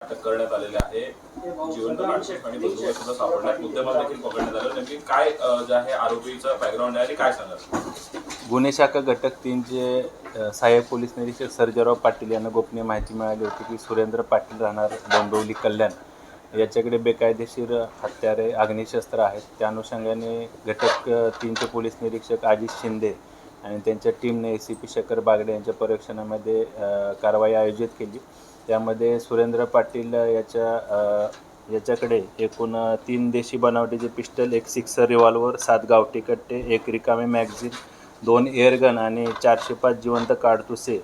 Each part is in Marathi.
अटक करण्यात आलेले आहे. जिवंत नागरिक आणि बंदूक सुद्धा सापडल्यात. मुद्देमाल देखील पकडण्यात आलं. नेमकी काय जे आहे आरोपीचं बॅकग्राऊंड आहे आणि काय सांगाल? गुन्हे शाखा घटक 3चे सहाय्यक पोलीस निरीक्षक सर्जेराव पाटील यांना गोपनीय माहिती मिळाली होती की सुरेंद्र पाटील राहणार डोंबिवली कल्याण याच्याकडे बेकायदेशीर हत्यारे अग्निशस्त्र आहेत. त्या अनुषंगाने घटक 3चे पोलीस निरीक्षक अजित शिंदे आणि त्यांच्या टीमने ACP शेखर बागडे यांच्या पर्यवेक्षणामध्ये कारवाई आयोजित केली. त्यामध्ये सुरेंद्र पाटील याच्याकडे एकूण 3 देशी बनावटीचे पिस्टल, 1 सिक्सर रिव्हॉल्वर, 7 गावठी कट्टे, 1 रिकामे मॅगझिन, 2 एअरगन आणि 405 जिवंत काडतुसे,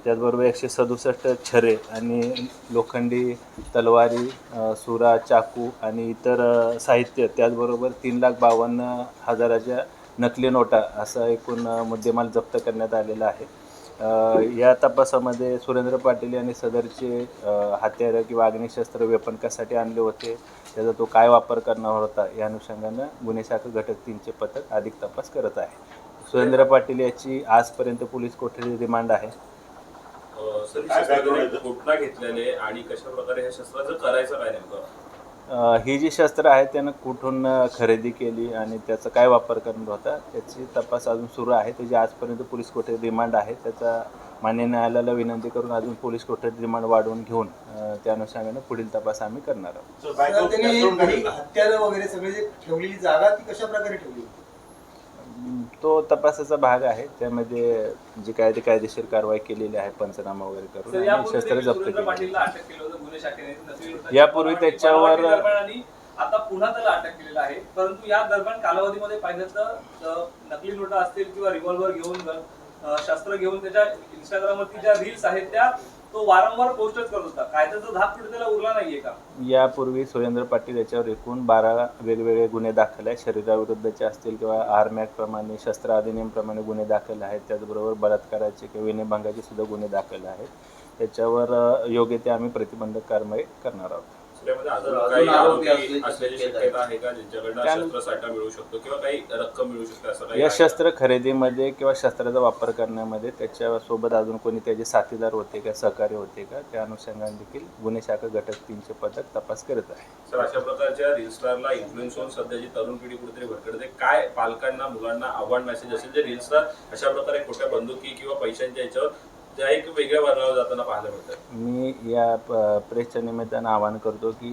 त्याचबरोबर 167 छरे आणि लोखंडी तलवारी, सुरा, चाकू आणि इतर साहित्य, त्याचबरोबर 3,52,000च्या नकली नोटा असा एकूण मुद्देमाल जप्त करण्यात आलेला आहे. या तपासामध्ये सुरेंद्र पाटील यांनी सदरचे हत्यारं किंवा अग्निशस्त्र वेपन कशासाठी आणले होते, त्याचा तो काय वापर करणार होता, या अनुषंगानं गुन्हे शाखा घटक 3चे पथक अधिक तपास करत आहे. सुरेंद्र पाटील याची आजपर्यंत पोलीस कोठडी रिमांड आहे. कुठला घेतलेले आणि कशा प्रकारे हे शस्त्राचं करायचं काय नेमकं? ही जी शस्त्र आहेत त्यानं कुठून खरेदी केली आणि त्याचा काय वापर करणार होता त्याची तपास अजून सुरू आहे. त्याची आजपर्यंत पोलीस कोठडी रिमांड आहे. त्याचा मान्य न्यायालयाला विनंती करून अजून पोलीस कोठडी रिमांड वाढवून घेऊन त्या अनुषंगाने पुढील तपास आम्ही करणार आहोत. हत्यारं वगैरे सगळे जे ठेवलेली जागा ती कशा प्रकारे ठेवली? तो तपासाचा भाग आहे. त्यामध्ये जी काय ते कायदेशीर कारवाई केलेली आहे, पंचनामा वगैरे करून आणि शस्त्र जप्त केले. यापूर्वी त्याच्यावर आता पुन्हा त्याला अटक केलेला आहे. परंतु या दरम्यान कालावधीमध्ये पाहिलं तर नकली नोटा असतील किंवा रिव्हॉल्वर घेऊन शस्त्र घेऊन त्याच्या इंस्टाग्रामवरती ज्या रील्स आहेत त्या तो वारंवार पोस्टच करत होता. कायद्याचा धाक कुठे त्याला उरला नाहीये का? यापूर्वी सुरेंद्र पाटील याच्यावर एकूण 12 वेगवेगळे गुन्हे दाखल आहेत. शरीराविरुद्धचे असतील किंवा आर्म ॲक्टप्रमाणे, शस्त्र अधिनियमप्रमाणे गुन्हे दाखल आहेत. त्याचबरोबर बलात्काराचे किंवा विनयभंगाचे सुद्धा गुन्हे दाखल आहेत. त्याच्यावर योग्य ते आम्ही प्रतिबंधक कारवाई करणार आहोत. काही आरोपी असल्याची शक्यता आहे का ज्यांच्याकडनं शस्त्र साठा मिळू शकतो किंवा काही रक्कम मिळू शकते असं काही? या शस्त्र खरेदीमध्ये किंवा शस्त्राचा वापर करण्यामध्ये त्याच्यासोबत अजून कोणी त्याचे साथीदार होते का, सहकारी होते का, त्या अनुषंगाने देखील गुन्हे शाखा घटक 3चे पथक तपास करत आहे. सर, अशा प्रकारच्या रील स्टारला इन्फ्लुएन्स होऊन सध्याची तरुण पिढी कुठेतरी भटकते. काय पालकांना, मुलांना आव्हान मेसेज असेल जे रील स्टार अशा प्रकारे खोट्या बंदुकी किंवा पैशांच्या याच्यावर त्या एक वेगळ्या वर्णावर जाताना पाहायला मिळतात? मी या प्रेसच्या निमित्तानं आवाहन करतो की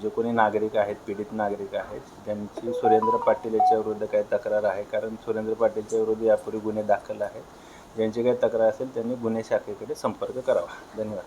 जे कोणी नागरिक आहेत, पीडित नागरिक आहेत, ज्यांची सुरेंद्र पाटील याच्याविरुद्ध काही तक्रार आहे, कारण सुरेंद्र पाटीलच्या विरुद्ध यापूर्वी गुन्हे दाखल आहेत, ज्यांची काही तक्रार असेल त्यांनी गुन्हे शाखेकडे संपर्क करावा. धन्यवाद.